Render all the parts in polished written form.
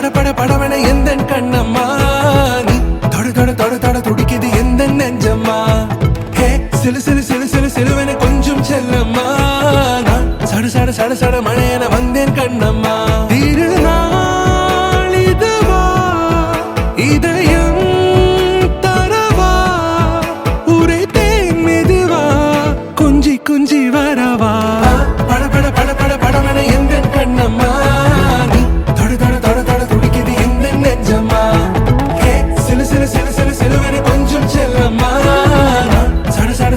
பட பட படவன எந்தன் கண்ணம்மா நீ தொட தொட தொட தொட துடிக்குது எந்த நெஞ்சம்மா ஹே சிலு சிலு சிலு சிலு சிலுவன கொஞ்சம் செல்லம்மா நான் சட சட சட சட மழையன வந்தேன் கண்ணம்மா திருநாள் இதுவா இதயம் தரவா உரைத்தேன் மெதுவா குஞ்சி குஞ்சி வரவா பட பட பட பட படவன எந்தன் கண்ணம்மா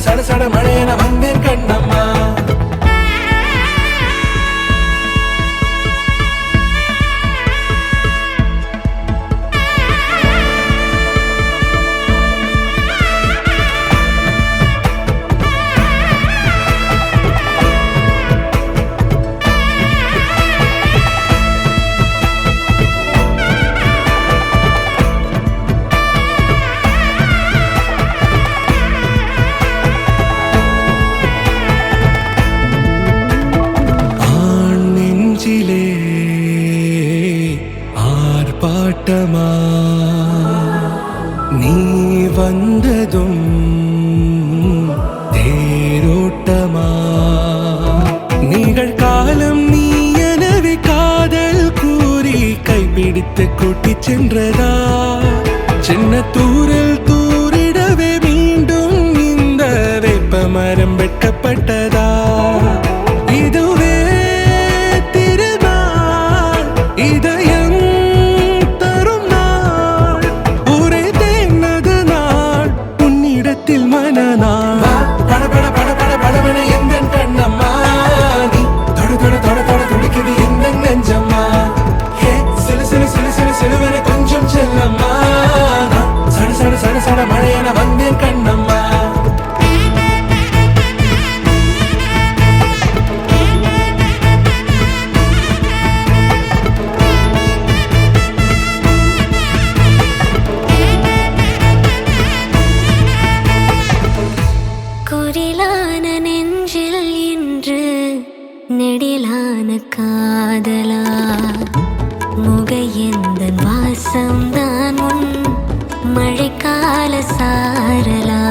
சட சட மழையன வந்தேன் கண்ணம்மா ஆர்ப்பாட்டமா நீ வந்ததும் தேரோட்டமா நிகழ்காலம் நீ எனவே காதல் கூறி கைப்பிடித்து கூட்டி சென்றதா சின்ன தூரல் தூரிடவே மீண்டும் இந்த வேப்ப மரம் வெட்கப்பட்டதா இதுவே திருநாள் இதயம் மனநாள் பட பட பட பட படவன எந்தன் கண்ணம்மா நீ தொட தொட தொட தொட துடிக்குது எந்த நெஞ்சம்மா ஹே சிலு சிலு சிலு சிலு சிலுவன கொஞ்சம் செல்லம்மா சட சட சட சட மழையன வந்தேன் கண்ணம்மா நெடிலான காதலா முகையெந்தன் வாசம்தான் உன் மழைக்கால சாரலா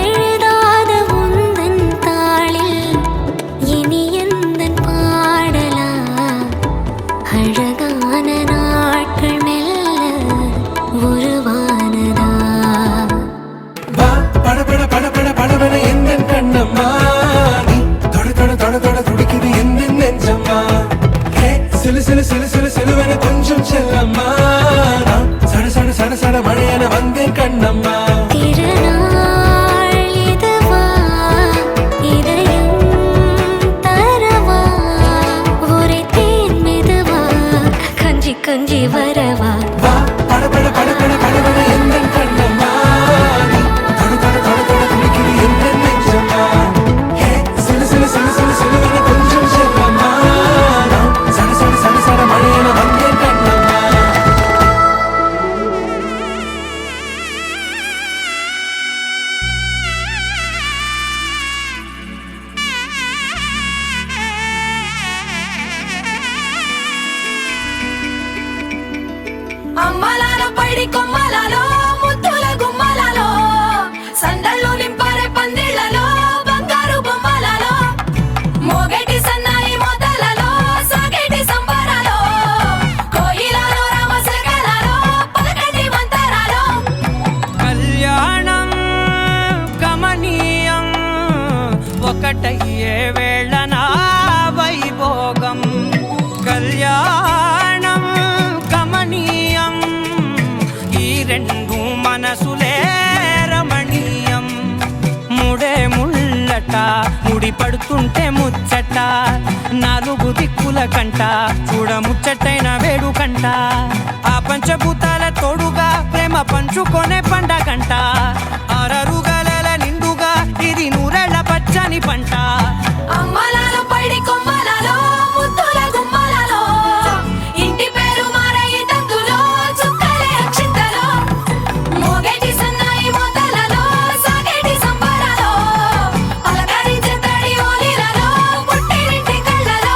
எழுதாத உந்தன் தாளில் இனி எந்தன் பாடலா அழகான நாட்கள் மெல்ல உருவானதா பட பட பட பட படவன எந்தன் கண்ணம்மா தொட தொட துடிக்குது எந்த நெஞ்சம்மா ஹே சிலு சிலு சிலு சிலு சிலுவன கொஞ்சம் செல்லம்மா சட சட சட சட மழையன வந்தேன் கண்ணம்மா திருநாள் இதுவா இதயம் தரவா உரைத்தேன் மெதுவா கஞ்சி கஞ்சி வரவா பட பட பட பட படவன எந்தன் கண்ணம்மா தொட தொட தொட தொட துடிக்குது எந்த நெஞ்சம்மா ஹே சிலு சிலு சிலு சிலு சிலுவன கொஞ்சம் செல்லம்மா சட சட சட சட மழையன வந்தேன் கண்ணம்மா అమ్మలాలో పైడి కొమ్మలాలో ముద్దుల గుమ్మలాలో సందళ్ళు నింపారే పందిళ్లలో బంగారు బొమ్మలలో మోగేటి సన్నాయి మోతలలో సాగేటి సంబరాలో కోయిలలో రామశకలలో పలకటి మంతరాలో కళ్యాణం గమనీయం ఒకటయ్యే వేళన వైభోగం కళ్యాణం గమనీయం ఈ రెండు మనసులే రమణీయం ముడే ముళ్ళట ముడి పడుతుంటే ముచ్చట నాలుగు దిక్కుల కంట చూడ ముచ్చటైన వేడుకంట ఆ పంచభూతాల తోడుగా ప్రేమ పంచుకొనే పండగంట ఆరరుగల నిండుగా ఇది నూరెళ్ళ పచ్చని పంట అమ్మలాలో పైడి కొమ్మలాలో ముద్దుల గుమ్మలాలో ఇంటి పేరు మారయ్య తందులో చుక్కలే అక్షింతలో మోగేటి సన్నాయి మోతలలో సాగేటి సంబరాలో పలకరించే తడి ఓలిలలో పుట్టినింటి కళ్ళలో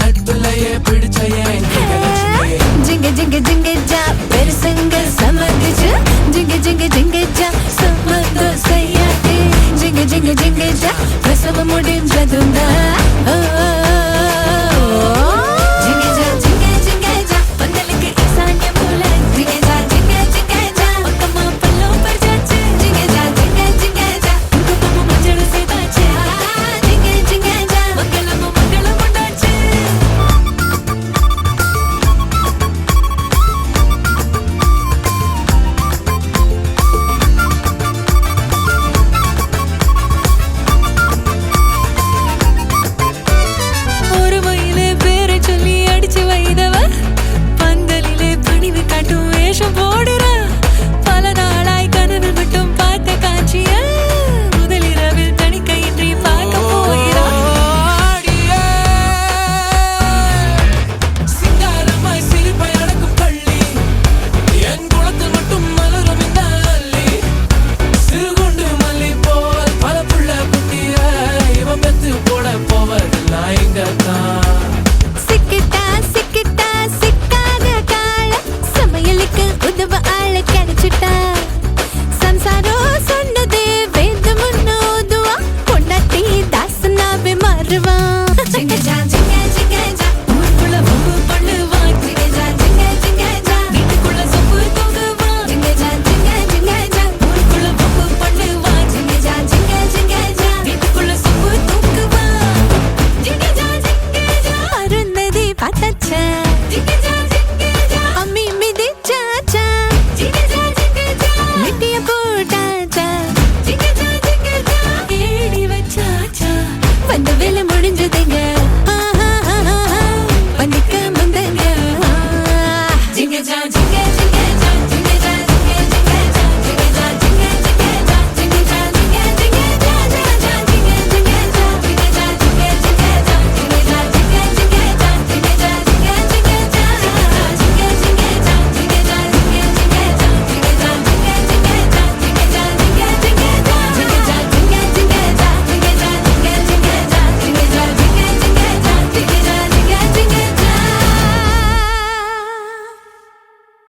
நட்புலையே பிடிச்ச என் கிழச்சியே. ஜிங்க ஜிங்க ஜிங்க ஜா பெருசங்க சம்மதிச்சு ஜிங்க ஜிங்க ஜிங்க ஜா சம்மதம் செய்யாதே ஜிங்க ஜிங்க ஜிங்க ஜா பிரசவம் முடிஞ்சதும் ஜிங்க ஜா ஜிங்க ஜிங்க ஜா பந்தலுக்கு ஈசான்ய மூல ஜிங்க ஜா ஜிங்க ஜிங்க ஜா பக்கமா பல்லம் பறிச்சாச்சு ஜிங்க ஜா ஜிங்க ஜிங்க ஜா குங்குமம் மஞ்சள் சேர்த்தாச்சு ஜிங்க ஜிங்க ஜா மங்களம் மங்களம் உண்டாச்சு. ஒரு மயிலே பேரை சொல்லி அடிச்சு வைதவ பந்தலிலே பணிவு காட்டும் வேஷம் போடுறா பல நாளாய் கனவில் மட்டும் பார்த்த காட்சிய முதலிரவில் தணிக்கையின்றி பார்க்க போகிறா. ஆடியே, சிங்காரமாய் சிரிப்பை அடக்கும் பள்ளி என் குளத்தில் மட்டும் மலரும் இந்த அல்லி சிறுகுண்டு மல்லி போல் பல புள்ள குட்டிய இவன் பெத்து போட போவதெல்லாம் இங்கத்தான். சிக்கிட்டா சிக்கிட்டா சிக்காத கால சமையலுக்கு உதவ ஆள கிடைச்சிட்டா சம்சாரம் சொன்னதே வேந்து முன்னோதுவா பொண்டாட்டி தாசனாவே மாறுவா. ஜிங்க ஜா ஜிங்க ஜிங்க ஜா ஊருக்குள்ள வம்பு பண்ணுவா ஜிங்க ஜா ஜிங்க ஜிங்க ஜா வீட்டுக்குள்ள சொப்பு தூங்குவா ஜிங்க ஜா ஜிங்க ஜிங்க ஜா ஊருக்குள்ள வம்பு பண்ணுவா ஜிங்க ஜா ஜிங்க ஜிங்க ஜா வீட்டுக்குள்ள சொப்பு தூங்குவா ஜிங்க ஜா ஜிங்க ஜா அருந்ததி பார்த்தாச்சா